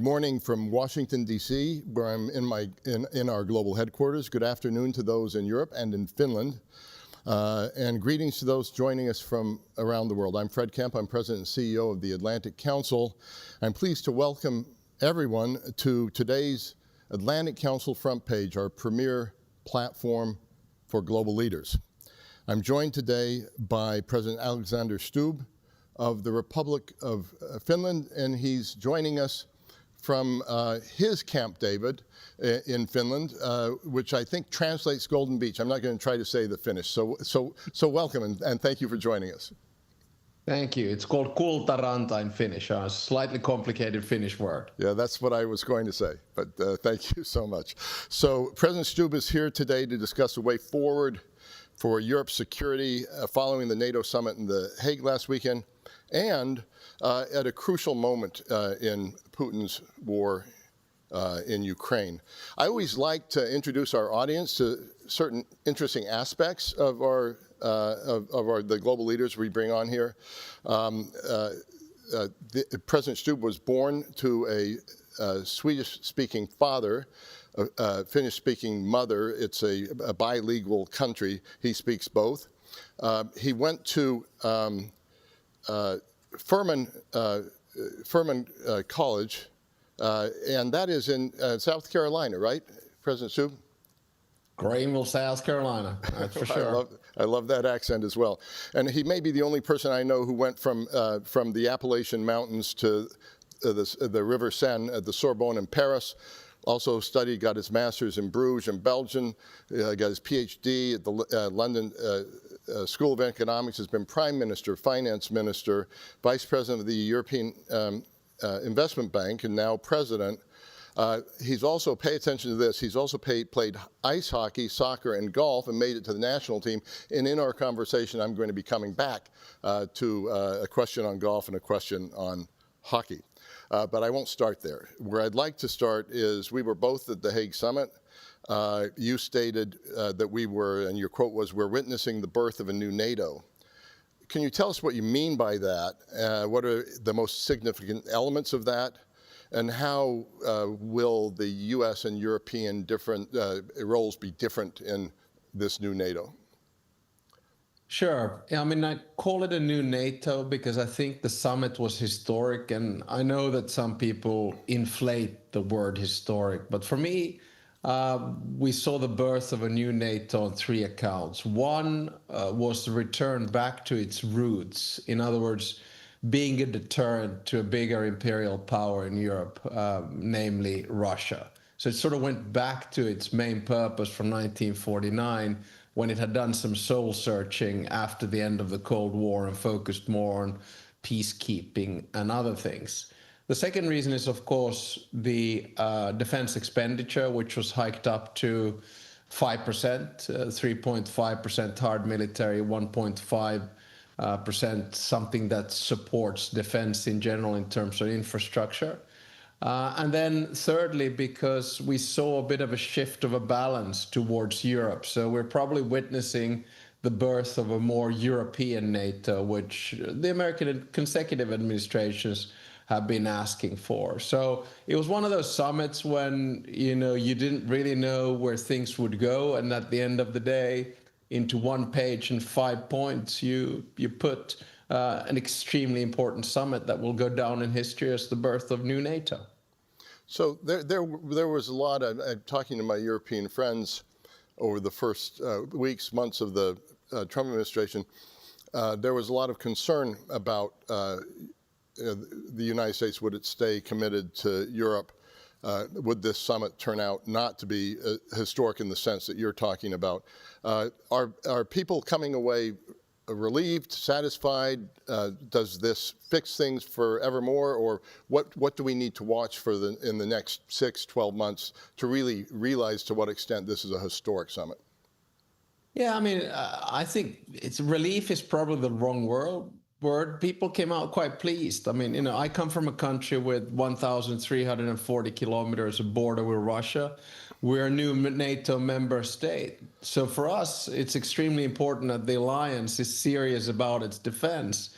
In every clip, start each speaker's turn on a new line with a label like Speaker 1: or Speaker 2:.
Speaker 1: Good morning from Washington, D.C., where I'm in our global headquarters. Good afternoon to those in Europe and in Finland. And greetings to those joining us from around the world. I'm Fred Kemp. I'm President and CEO of the Atlantic Council. I'm pleased to welcome everyone to today's Atlantic Council front page, our premier platform for global leaders. I'm joined today by President Alexander Stubb of the Republic of Finland, and he's joining us from his Camp David in Finland, which I think translates Golden Beach. I'm not going to try to say the Finnish. So welcome and thank you for joining us.
Speaker 2: Thank you. It's called Kultaranta in Finnish, a slightly complicated Finnish word.
Speaker 1: Yeah, that's what I was going to say, but thank you so much. So President Stubb is here today to discuss a way forward for Europe's security following the NATO Summit in The Hague last weekend, and at a crucial moment in Putin's war in Ukraine. I always like to introduce our audience to certain interesting aspects of the global leaders we bring on here. President Stubb was born to a Swedish-speaking father, a Finnish-speaking mother. It's a bilingual country. He speaks both. He went to Furman College, and that is in South Carolina, right, President Stubb?
Speaker 2: Greenville, South Carolina, that's for sure.
Speaker 1: I love that accent as well. And he may be the only person I know who went from the Appalachian Mountains to the River Seine at the Sorbonne in Paris. Also studied, got his master's in Bruges in Belgium, got his PhD at the London School of Economics, has been Prime Minister, Finance Minister, Vice President of the European Investment Bank, and now President. He's also, pay attention to this, he's also played ice hockey, soccer, and golf, and made it to the national team. And in our conversation, I'm going to be coming back to a question on golf and a question on hockey. But I won't start there. Where I'd like to start is, we were both at the Hague Summit. You stated that we were, and your quote was, "We're witnessing the birth of a new NATO." Can you tell us what you mean by that? What are the most significant elements of that? And how will the US and European roles be different in this new NATO?
Speaker 2: Sure. Yeah, I mean, I call it a new NATO because I think the summit was historic, and I know that some people inflate the word historic, but for me, we saw the birth of a new NATO on three accounts. One was the return back to its roots. In other words, being a deterrent to a bigger imperial power in Europe, namely Russia. So it sort of went back to its main purpose from 1949, when it had done some soul searching after the end of the Cold War and focused more on peacekeeping and other things. The second reason is, of course, the defense expenditure, which was hiked up to 5%, 3.5% hard military, 1.5% something that supports defense in general in terms of infrastructure. And then thirdly, because we saw a bit of a shift of a balance towards Europe. So we're probably witnessing the birth of a more European NATO, which the American consecutive administrations have been asking for. So it was one of those summits when, you didn't really know where things would go. And at the end of the day, into one page and 5 points, you put an extremely important summit that will go down in history as the birth of new NATO.
Speaker 1: So there was a lot of, talking to my European friends over the first weeks, months of the Trump administration, there was a lot of concern about the United States. Would it stay committed to Europe? Would this summit turn out not to be historic in the sense that you're talking about? Are people coming away relieved, satisfied? Does this fix things forevermore, or what do we need to watch for in the next 6-12 months to really realize to what extent this is a historic summit?
Speaker 2: Yeah, I mean, I think relief is probably the wrong word. People came out quite pleased. I mean, I come from a country with 1,340 kilometers of border with Russia. We're a new NATO member state. So for us, it's extremely important that the alliance is serious about its defense.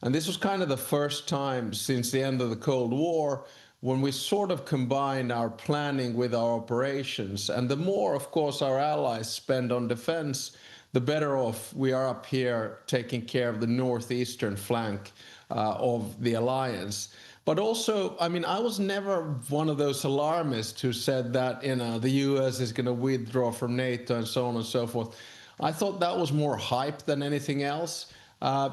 Speaker 2: And this was kind of the first time since the end of the Cold War when we sort of combine our planning with our operations, and the more, of course, our allies spend on defense, the better off we are up here taking care of the northeastern flank of the alliance. But also, I mean, I was never one of those alarmists who said that, the US is going to withdraw from NATO and so on and so forth. I thought that was more hype than anything else.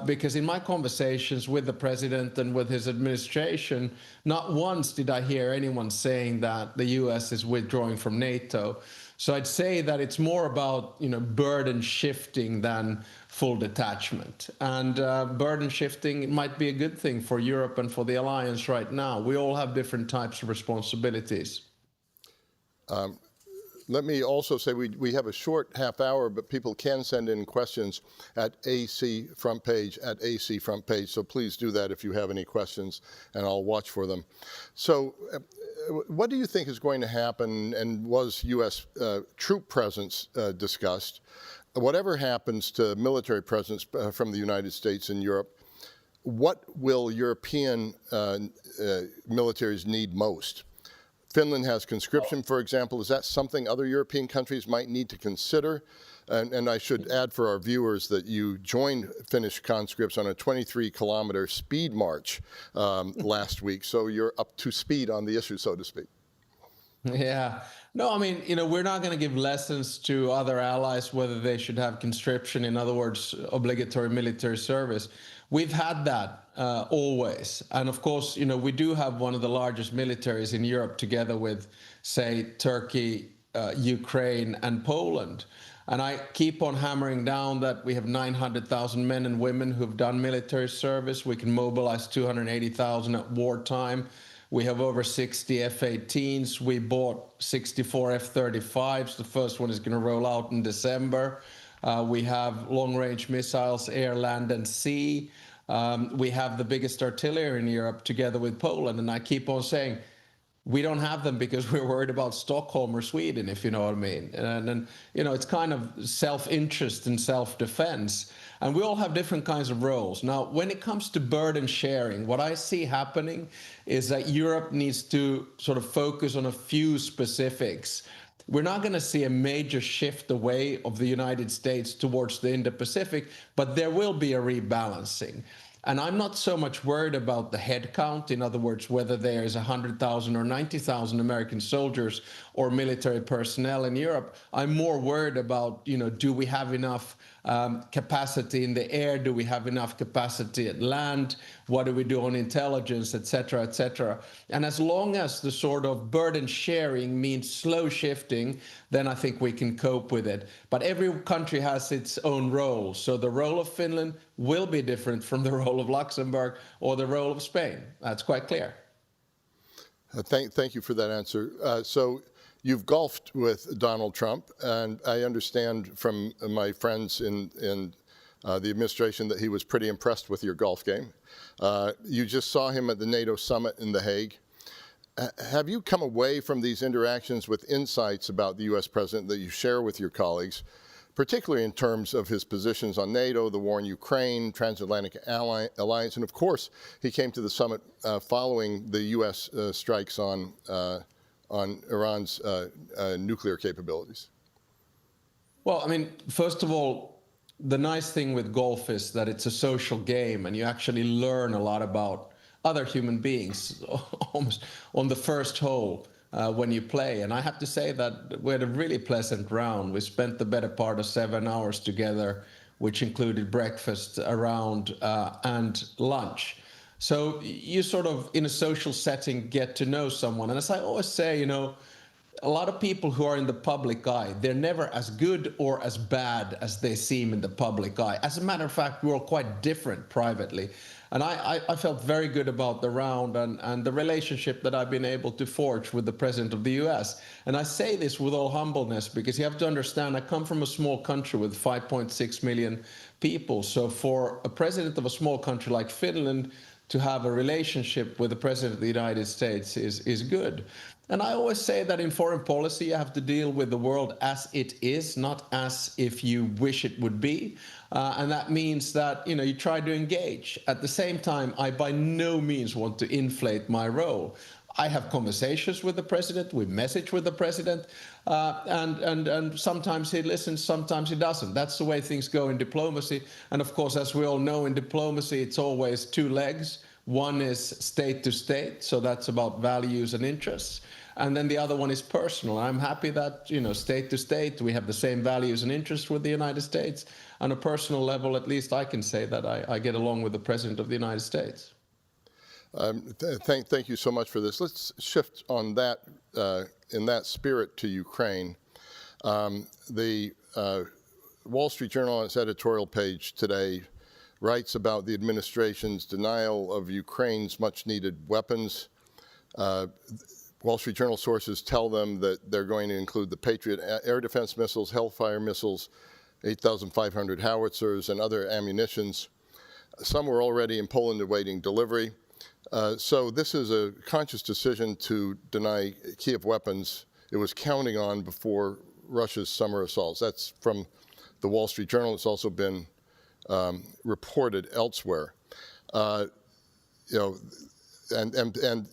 Speaker 2: Because in my conversations with the president and with his administration, not once did I hear anyone saying that the US is withdrawing from NATO. So I'd say that it's more about, burden shifting than full detachment. And burden shifting might be a good thing for Europe and for the alliance right now. We all have different types of responsibilities.
Speaker 1: Let me also say we have a short half hour, but people can send in questions at AC Front Page, so please do that if you have any questions, and I'll watch for them. So what do you think is going to happen, and was U.S. Troop presence discussed? Whatever happens to military presence from the United States in Europe, what will European militaries need most? Finland has conscription, for example. Is that something other European countries might need to consider? And I should add for our viewers that you joined Finnish conscripts on a 23-kilometer speed march last week, so you're up to speed on the issue, so to speak.
Speaker 2: Yeah. No, I mean, we're not going to give lessons to other allies whether they should have conscription, in other words, obligatory military service. We've had that always. And of course, we do have one of the largest militaries in Europe together with, say, Turkey, Ukraine, and Poland. And I keep on hammering down that we have 900,000 men and women who've done military service. We can mobilize 280,000 at wartime. We have over 60 F-18s. We bought 64 F-35s. The first one is going to roll out in December. We have long-range missiles, air, land, and sea. We have the biggest artillery in Europe together with Poland. And I keep on saying, we don't have them because we're worried about Stockholm or Sweden, if you know what I mean. And it's kind of self-interest and self-defense. And we all have different kinds of roles. Now, when it comes to burden sharing, what I see happening is that Europe needs to sort of focus on a few specifics. We're not going to see a major shift away of the United States towards the Indo-Pacific, but there will be a rebalancing. And I'm not so much worried about the headcount, in other words, whether there is 100,000 or 90,000 American soldiers or military personnel in Europe. I'm more worried about, do we have enough capacity in the air? Do we have enough capacity at land? What do we do on intelligence, et cetera, et cetera? And as long as the sort of burden sharing means slow shifting, then I think we can cope with it. But every country has its own role. So the role of Finland will be different from the role of Luxembourg or the role of Spain. That's quite clear.
Speaker 1: Thank you for that answer. So you've golfed with Donald Trump, and I understand from my friends in the administration that he was pretty impressed with your golf game. You just saw him at the NATO Summit in The Hague. Have you come away from these interactions with insights about the U.S. president that you share with your colleagues, particularly in terms of his positions on NATO, the war in Ukraine, transatlantic alliance, and of course, he came to the summit following the U.S. Strikes on Iran's nuclear capabilities?
Speaker 2: Well, I mean, first of all, the nice thing with golf is that it's a social game and you actually learn a lot about other human beings almost on the first hole when you play. And I have to say that we had a really pleasant round. We spent the better part of 7 hours together, which included breakfast around and lunch. So you sort of, in a social setting, get to know someone. And as I always say, a lot of people who are in the public eye, they're never as good or as bad as they seem in the public eye. As a matter of fact, we're all quite different privately. And I felt very good about the round and the relationship that I've been able to forge with the president of the US. And I say this with all humbleness because you have to understand, I come from a small country with 5.6 million people. So for a president of a small country like Finland to have a relationship with the president of the United States is good. And I always say that in foreign policy, you have to deal with the world as it is, not as if you wish it would be. And that means that, you try to engage. At the same time, I by no means want to inflate my role. I have conversations with the president, we message with the president, and sometimes he listens, sometimes he doesn't. That's the way things go in diplomacy. And of course, as we all know, in diplomacy, it's always two legs. One is state to state, so that's about values and interests. And then the other one is personal. I'm happy that, state to state, we have the same values and interests with the United States. On a personal level, at least I can say that I get along with the President of the United States.
Speaker 1: Thank you so much for this. Let's shift on that, in that spirit, to Ukraine. The Wall Street Journal on its editorial page today writes about the administration's denial of Ukraine's much-needed weapons. Wall Street Journal sources tell them that they're going to include the Patriot air defense missiles, Hellfire missiles, 8,500 howitzers, and other ammunitions. Some were already in Poland awaiting delivery. So this is a conscious decision to deny Kiev weapons it was counting on before Russia's summer assaults. That's from the Wall Street Journal. It's also been reported elsewhere. And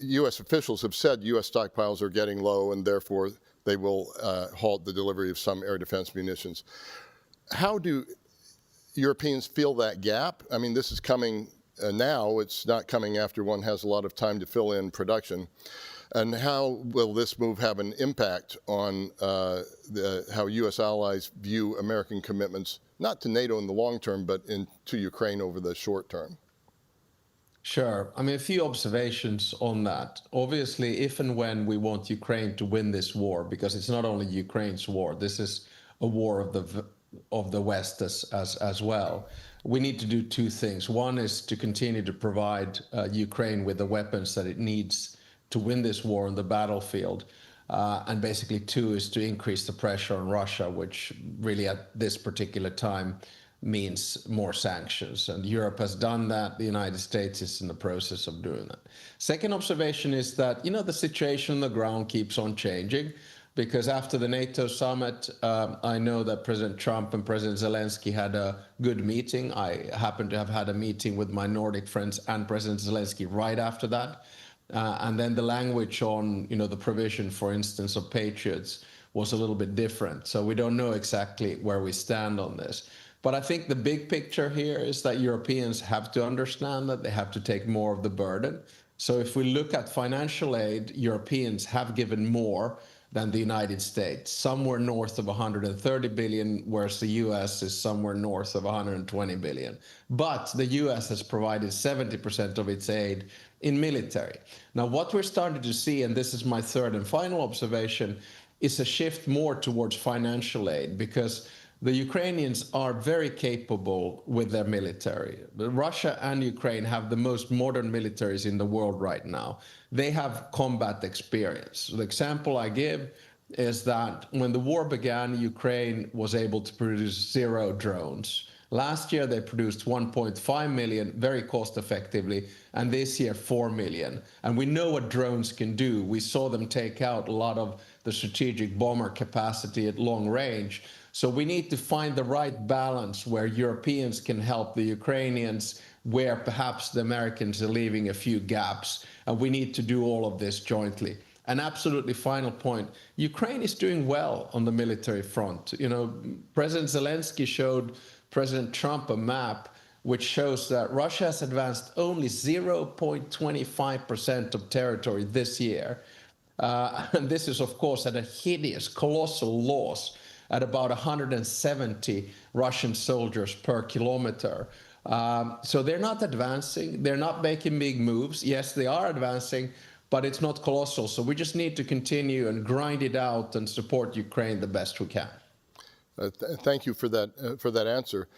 Speaker 1: U.S. officials have said U.S. stockpiles are getting low, and therefore they will halt the delivery of some air defense munitions. How do Europeans feel that gap? I mean, this is coming now. It's not coming after one has a lot of time to fill in production. And how will this move have an impact on how U.S. allies view American commitments, not to NATO in the long term, but to Ukraine over the short term?
Speaker 2: Sure. I mean, a few observations on that. Obviously, if and when we want Ukraine to win this war, because it's not only Ukraine's war, this is a war of the West as well. We need to do two things. One is to continue to provide Ukraine with the weapons that it needs to win this war on the battlefield. And basically, two is to increase the pressure on Russia, which really at this particular time means more sanctions. And Europe has done that. The United States is in the process of doing that. Second observation is that, the situation on the ground keeps on changing, because after the NATO summit, I know that President Trump and President Zelensky had a good meeting. I happen to have had a meeting with my Nordic friends and President Zelensky right after that. And then the language on, the provision, for instance, of Patriots was a little bit different. So we don't know exactly where we stand on this. But I think the big picture here is that Europeans have to understand that they have to take more of the burden. So if we look at financial aid, Europeans have given more than the United States, somewhere north of 130 billion, whereas the US is somewhere north of 120 billion. But the US has provided 70% of its aid in military. Now, what we're starting to see, and this is my third and final observation, is a shift more towards financial aid, because the Ukrainians are very capable with their military. Russia and Ukraine have the most modern militaries in the world right now. They have combat experience. The example I give is that when the war began, Ukraine was able to produce 0 drones. Last year, they produced 1.5 million very cost effectively, and this year 4 million. And we know what drones can do. We saw them take out a lot of the strategic bomber capacity at long range. So we need to find the right balance where Europeans can help the Ukrainians, where perhaps the Americans are leaving a few gaps. And we need to do all of this jointly. An absolutely final point, Ukraine is doing well on the military front. President Zelensky showed President Trump a map which shows that Russia has advanced only 0.25% of territory this year. And this is, of course, at a hideous, colossal loss at about 170 Russian soldiers per kilometer. So they're not advancing. They're not making big moves. Yes, they are advancing, but it's not colossal. So we just need to continue and grind it out and support Ukraine the best we can.
Speaker 1: Thank you for that answer.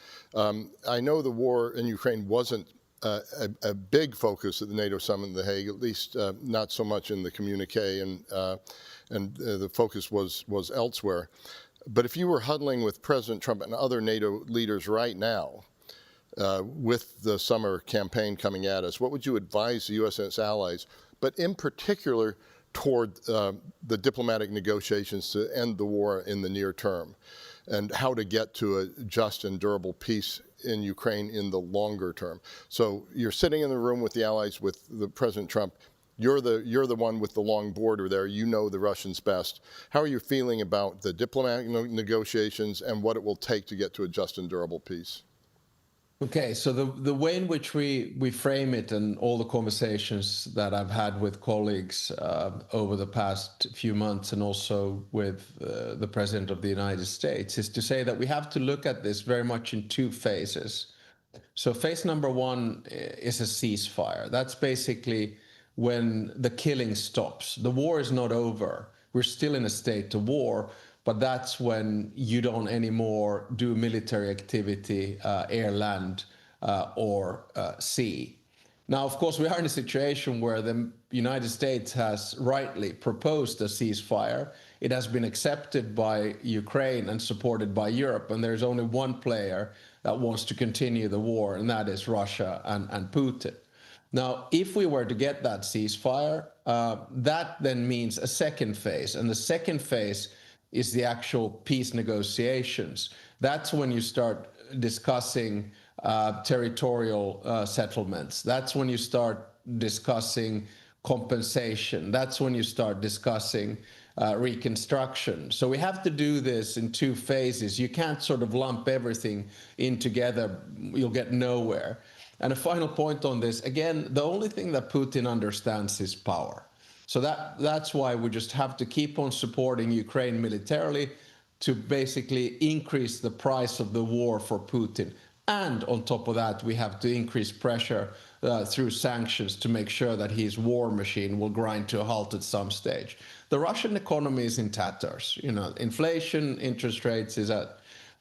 Speaker 1: I know the war in Ukraine wasn't a big focus at the NATO Summit in The Hague, at least not so much in the communique, and the focus was elsewhere. But if you were huddling with President Trump and other NATO leaders right now, with the summer campaign coming at us, what would you advise the U.S. and its allies, but in particular toward the diplomatic negotiations to end the war in the near term, and how to get to a just and durable peace in Ukraine in the longer term? So you're sitting in the room with the allies, with the President Trump. You're the one with the long border there. You know the Russians best. How are you feeling about the diplomatic negotiations and what it will take to get to a just and durable peace?
Speaker 2: Okay, so the way in which we frame it and all the conversations that I've had with colleagues over the past few months and also with the President of the United States is to say that we have to look at this very much in two phases. So phase number one is a ceasefire. That's basically when the killing stops. The war is not over. We're still in a state of war, but that's when you don't anymore do military activity, air, land, or sea. Now, of course, we are in a situation where the United States has rightly proposed a ceasefire. It has been accepted by Ukraine and supported by Europe, and there's only one player that wants to continue the war, and that is Russia and Putin. Now, if we were to get that ceasefire, that then means a second phase, and the second phase is the actual peace negotiations. That's when you start discussing territorial settlements. That's when you start discussing compensation. That's when you start discussing reconstruction. So we have to do this in two phases. You can't sort of lump everything in together. You'll get nowhere. And a final point on this, again, the only thing that Putin understands is power. So that's why we just have to keep on supporting Ukraine militarily to basically increase the price of the war for Putin. And on top of that, we have to increase pressure through sanctions to make sure that his war machine will grind to a halt at some stage. The Russian economy is in tatters. You know, inflation, interest rates is at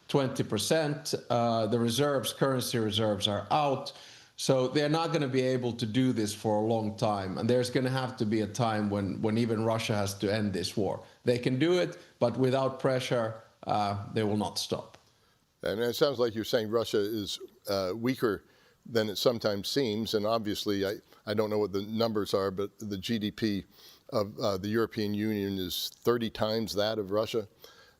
Speaker 2: 20%. The reserves, currency reserves are out. So they're not going to be able to do this for a long time. And there's going to have to be a time when even Russia has to end this war. They can do it, but without pressure, they will not stop.
Speaker 1: And it sounds like you're saying Russia is weaker than it sometimes seems. And obviously, I don't know what the numbers are, but the GDP of the European Union is 30 times that of Russia.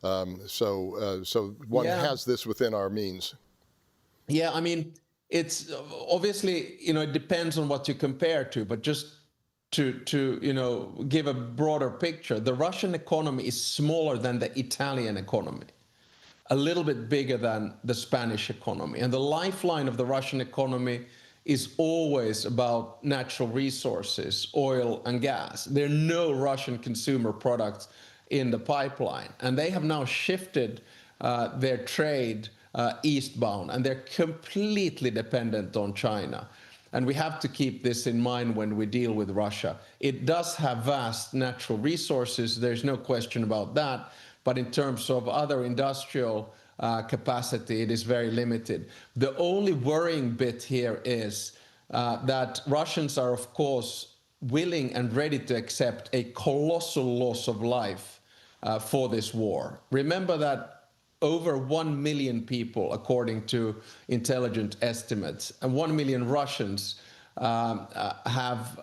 Speaker 1: So one has this within our means.
Speaker 2: Yeah, I mean, it's obviously, you know, it depends on what you compare to, but just to you know, give a broader picture, the Russian economy is smaller than the Italian economy, a little bit bigger than the Spanish economy. And the lifeline of the Russian economy is always about natural resources, oil and gas. There are no Russian consumer products in the pipeline. And they have now shifted their trade eastbound, and they're completely dependent on China. And we have to keep this in mind when we deal with Russia. It does have vast natural resources, there's no question about that, but in terms of other industrial capacity, it is very limited. The only worrying bit here is that Russians are, of course, willing and ready to accept a colossal loss of life for this war. Remember that over 1 million people, according to intelligent estimates, and 1 million Russians have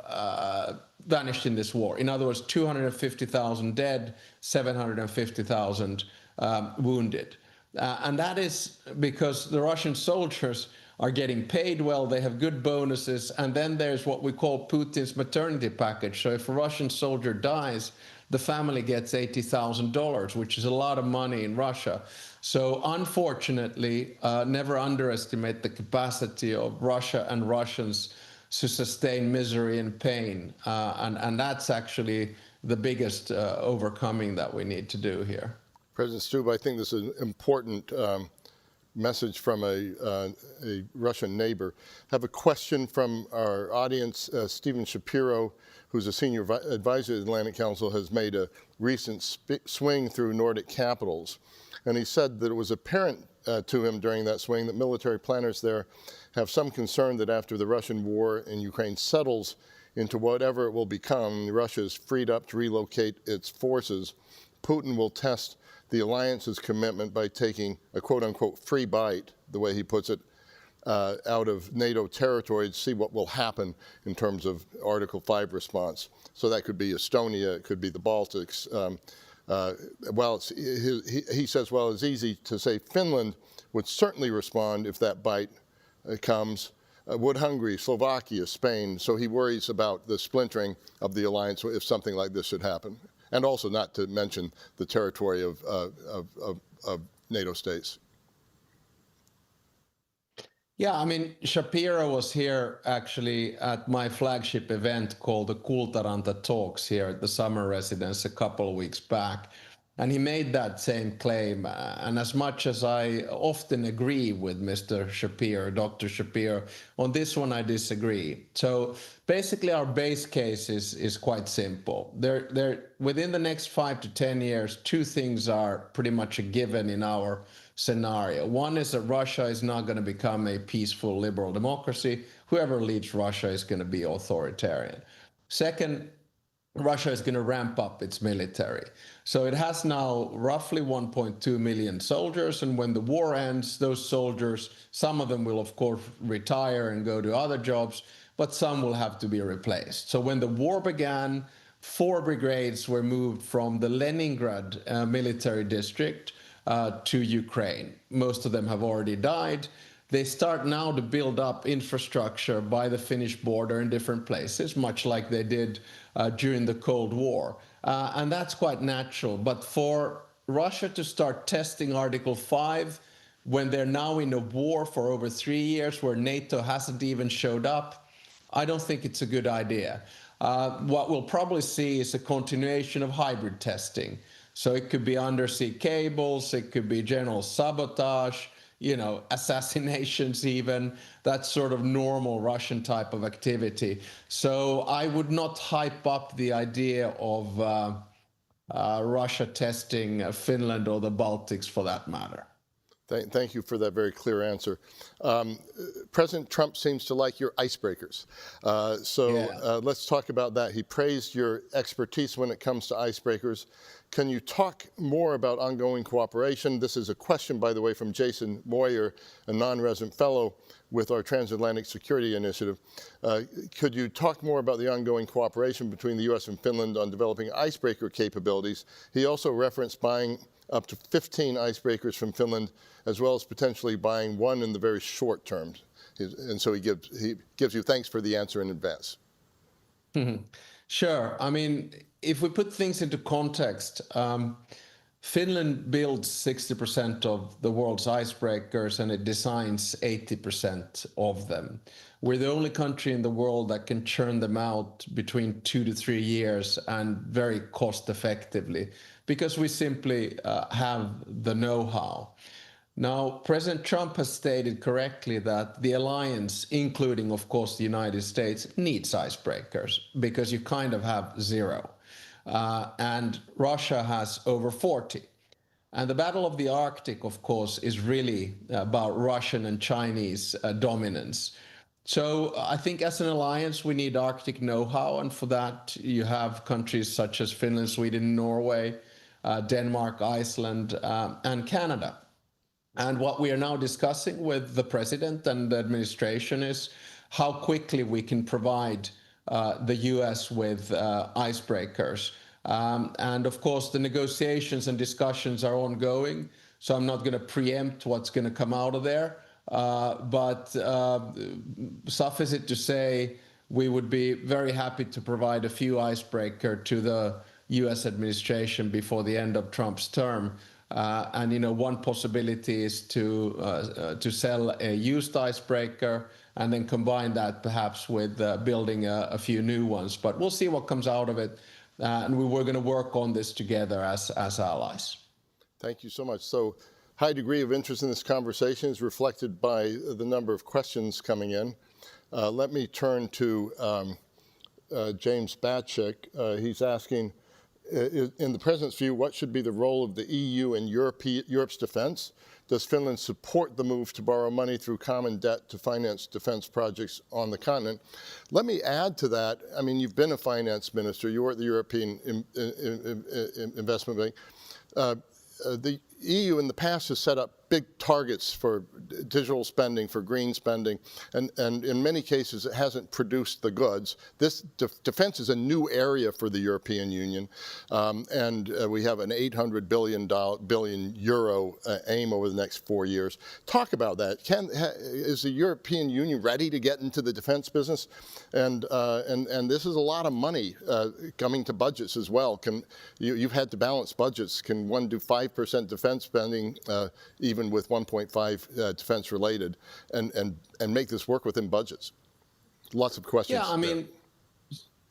Speaker 2: vanished in this war. In other words, 250,000 dead, 750,000 wounded. And that is because the Russian soldiers are getting paid well, they have good bonuses, and then there's what we call Putin's maternity package. So if a Russian soldier dies, the family gets $80,000, which is a lot of money in Russia. So unfortunately, never underestimate the capacity of Russia and Russians to sustain misery and pain. And that's actually the biggest overcoming that we need to do here.
Speaker 1: President Stubb, I think this is an important message from a Russian neighbor. I have a question from our audience. Stephen Shapiro, who's a senior advisor to the Atlantic Council, has made a recent swing through Nordic capitals. And he said that it was apparent to him during that swing that military planners there have some concern that after the Russian war in Ukraine settles into whatever it will become, Russia is freed up to relocate its forces, Putin will test the alliance's commitment by taking a quote-unquote free bite, the way he puts it, out of NATO territory to see what will happen in terms of Article 5 response. So that could be Estonia, it could be the Baltics. He says, well, it's easy to say Finland would certainly respond if that bite comes. would Hungary, Slovakia, Spain, so he worries about the splintering of the alliance if something like this should happen. And also not to mention the territory of NATO states.
Speaker 2: Yeah, I mean, Shapiro was here actually at my flagship event called the Kultaranta Talks here at the summer residence a couple of weeks back. And he made that same claim. And as much as I often agree with Mr. Shapiro, Dr. Shapiro, on this one I disagree. So basically our base case is quite simple. Within the next 5 to 10 years, two things are pretty much a given in our scenario. One is that Russia is not going to become a peaceful liberal democracy. Whoever leads Russia is going to be authoritarian. Second, Russia is going to ramp up its military. So it has now roughly 1.2 million soldiers, and when the war ends, those soldiers, some of them will of course retire and go to other jobs, but some will have to be replaced. So when the war began, 4 brigades were moved from the Leningrad military district to Ukraine. Most of them have already died. They start now to build up infrastructure by the Finnish border in different places, much like they did during the Cold War. And that's quite natural. But for Russia to start testing Article 5, when they're now in a war for over 3 years where NATO hasn't even showed up, I don't think it's a good idea. What we'll probably see is a continuation of hybrid testing. So it could be undersea cables, it could be general sabotage, assassinations even, that sort of normal Russian type of activity. So I would not hype up the idea of Russia testing Finland or the Baltics for that matter.
Speaker 1: Thank you for that very clear answer. President Trump seems to like your icebreakers. Let's talk about that. He praised your expertise when it comes to icebreakers. Can you talk more about ongoing cooperation? This is a question, by the way, from Jason Moyer, a non-resident fellow with our Transatlantic Security Initiative. Could you talk more about the ongoing cooperation between the U.S. and Finland on developing icebreaker capabilities? He also referenced buying up to 15 icebreakers from Finland, as well as potentially buying one in the very short term. And so he gives you thanks for the answer in advance.
Speaker 2: Sure. I mean, if we put things into context, Finland builds 60% of the world's icebreakers and it designs 80% of them. We're the only country in the world that can churn them out between 2 to 3 years and very cost effectively, because we simply have the know-how. Now, President Trump has stated correctly that the alliance, including, of course, the United States, needs icebreakers because you kind of have zero. And Russia has over 40. And the Battle of the Arctic, of course, is really about Russian and Chinese dominance. So I think as an alliance, we need Arctic know-how. And for that, you have countries such as Finland, Sweden, Norway, Denmark, Iceland, and Canada. And what we are now discussing with the president and the administration is how quickly we can provide the US with icebreakers. And of course, the negotiations and discussions are ongoing, so I'm not going to preempt what's going to come out of there. But suffice it to say, we would be very happy to provide a few icebreaker to the US administration before the end of Trump's term. And one possibility is to sell a used icebreaker and then combine that perhaps with building a few new ones. But we'll see what comes out of it. And we're going to work on this together as allies.
Speaker 1: Thank you so much. So high degree of interest in this conversation is reflected by the number of questions coming in. Let me turn to James Batchick. He's asking, in the President's view, what should be the role of the EU in Europe's defense? Does Finland support the move to borrow money through common debt to finance defense projects on the continent? Let me add to that, I mean, you've been a finance minister, you were at the European Investment Bank. The EU in the past has set up big targets for digital spending, for green spending, and in many cases it hasn't produced the goods. This defense is a new area for the European Union, and we have an 800 billion euro aim over the next 4 years. Talk about that. Is the European Union ready to get into the defense business? And this is a lot of money coming to budgets as well. You've had to balance budgets. Can one do 5% defense spending, even with 1.5 defense related, and make this work within budgets? Lots of questions.
Speaker 2: Yeah, I mean,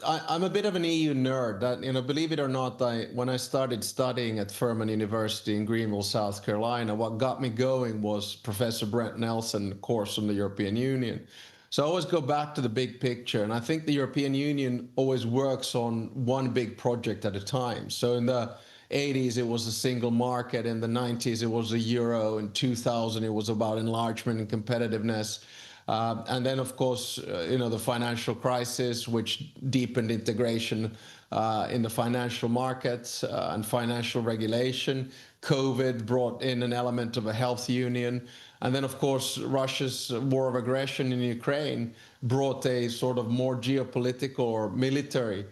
Speaker 2: I'm a bit of an EU nerd. That, believe it or not, when I started studying at Furman University in Greenville, South Carolina, what got me going was Professor Brent Nelson course from the European Union. So I always go back to the big picture, and I think the European Union always works on one big project at a time. So in the 80s, it was a single market. In the 90s, it was the euro. In 2000, it was about enlargement and competitiveness. And then, of course, the financial crisis, which deepened integration in the financial markets and financial regulation. COVID brought in an element of a health union. And then, of course, Russia's war of aggression in Ukraine brought a sort of more geopolitical or military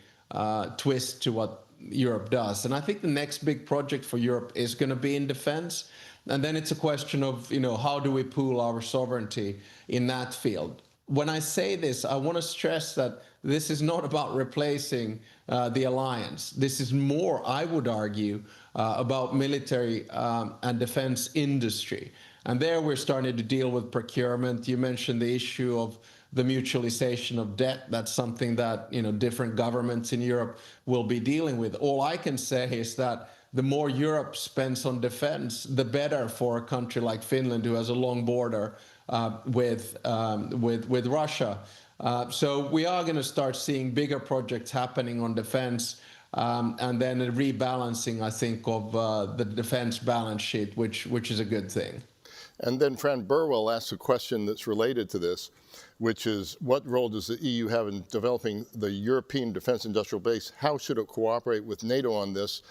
Speaker 2: twist to what Europe does. And I think the next big project for Europe is going to be in defense. And then it's a question of, how do we pool our sovereignty in that field? When I say this, I want to stress that this is not about replacing the alliance. This is more, I would argue, about military and defense industry. And there we're starting to deal with procurement. You mentioned the issue of the mutualization of debt. That's something that different governments in Europe will be dealing with. All I can say is that the more Europe spends on defense, the better for a country like Finland, who has a long border with Russia. So we are going to start seeing bigger projects happening on defense, and then a rebalancing, I think, of the defense balance sheet, which is a good thing.
Speaker 1: And then Fran Burwell asked a question that's related to this, which is, what role does the EU have in developing the European defense industrial base? How should it cooperate with NATO on this?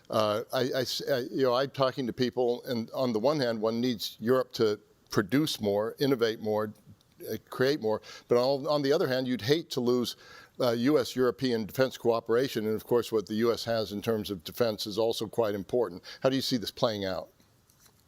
Speaker 1: I'm talking to people, and on the one hand, one needs Europe to produce more, innovate more, create more, but on the other hand, you'd hate to lose U.S.-European defense cooperation, and of course what the U.S. has in terms of defense is also quite important. How do you see this playing out?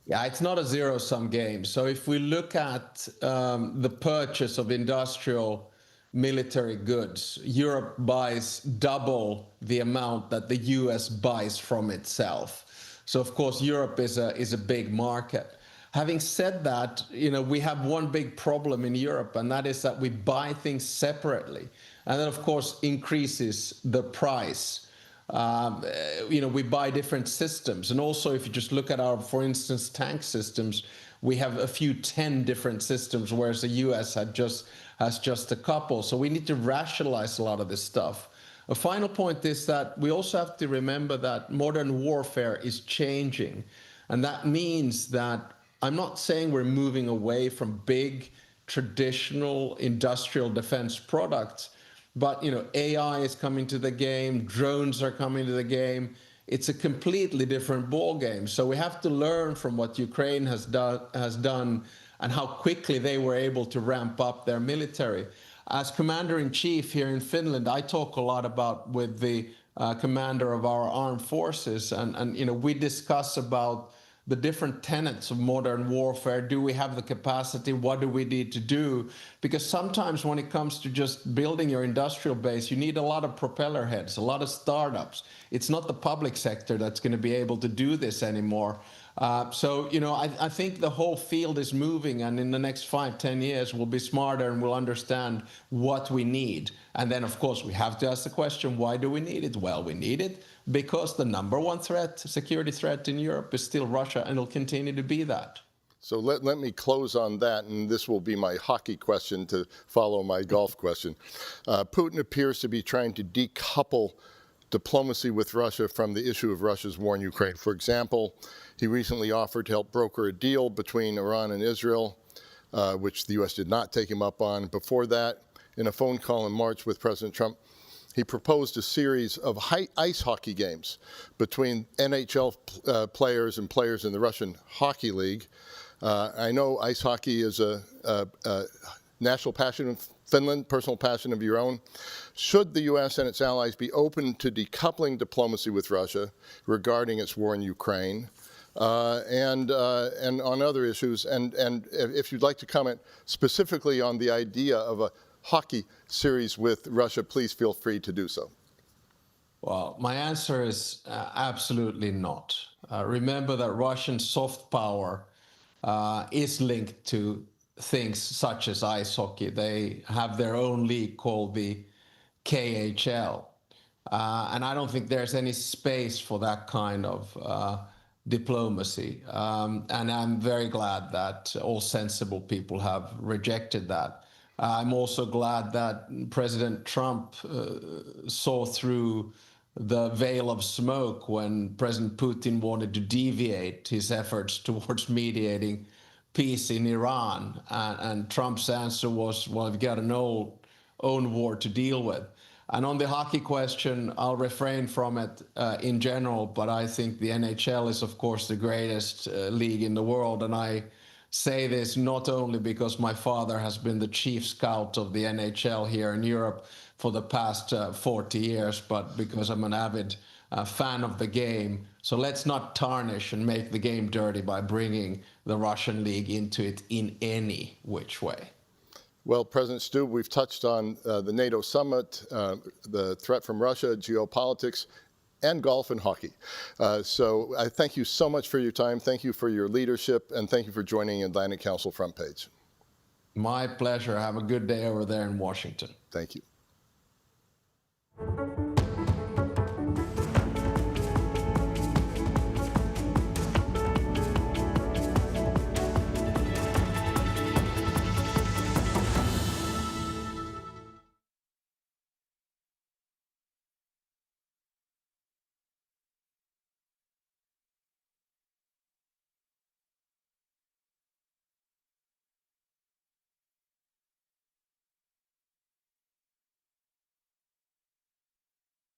Speaker 2: Yeah, it's not a zero-sum game. So if we look at the purchase of industrial military goods, Europe buys double the amount that the US buys from itself. So of course, Europe is a big market. Having said that, we have one big problem in Europe, and that is that we buy things separately. And then of course increases the price. We buy different systems. And also, if you just look at our, for instance, tank systems, we have a few 10 different systems, whereas the US has just a couple. So we need to rationalize a lot of this stuff. A final point is that we also have to remember that modern warfare is changing. And that means that I'm not saying we're moving away from big, traditional industrial defense products, but AI is coming to the game, drones are coming to the game. It's a completely different ball game. So we have to learn from what Ukraine has done and how quickly they were able to ramp up their military. As commander-in-chief here in Finland, I talk a lot about with the commander of our armed forces, and we discuss about the different tenets of modern warfare. Do we have the capacity? What do we need to do? Because sometimes when it comes to just building your industrial base, you need a lot of propeller heads, a lot of startups. It's not the public sector that's going to be able to do this anymore. I think the whole field is moving, and in the next 5-10 years, we'll be smarter and we'll understand what we need. And then, of course, we have to ask the question, why do we need it? Well, we need it because the number one security threat in Europe is still Russia, and it'll continue to be that.
Speaker 1: So let me close on that, and this will be my hockey question to follow my golf question. Putin appears to be trying to decouple diplomacy with Russia from the issue of Russia's war in Ukraine. For example, he recently offered to help broker a deal between Iran and Israel, which the U.S. did not take him up on. Before that, in a phone call in March with President Trump, he proposed a series of ice hockey games between NHL players and players in the Russian Hockey League. I know ice hockey is a national passion of Finland, personal passion of your own. Should the U.S. and its allies be open to decoupling diplomacy with Russia regarding its war in Ukraine and on other issues? And if you'd like to comment specifically on the idea of a hockey series with Russia, please feel free to do so.
Speaker 2: Well, my answer is absolutely not. Remember that Russian soft power is linked to things such as ice hockey. They have their own league called the KHL. And I don't think there's any space for that kind of diplomacy. And I'm very glad that all sensible people have rejected that. I'm also glad that President Trump saw through the veil of smoke when President Putin wanted to deviate his efforts towards mediating peace in Iran. And Trump's answer was, well, we've got an own war to deal with. And on the hockey question, I'll refrain from it in general, but I think the NHL is, of course, the greatest league in the world. And I say this not only because my father has been the chief scout of the NHL here in Europe for the past 40 years, but because I'm an avid fan of the game. So let's not tarnish and make the game dirty by bringing the Russian league into it in any which way.
Speaker 1: Well, President Stubb, we've touched on the NATO Summit, the threat from Russia, geopolitics, and golf and hockey. So I thank you so much for your time. Thank you for your leadership, and thank you for joining Atlantic Council Front Page.
Speaker 2: My pleasure. Have a good day over there in Washington.
Speaker 1: Thank you.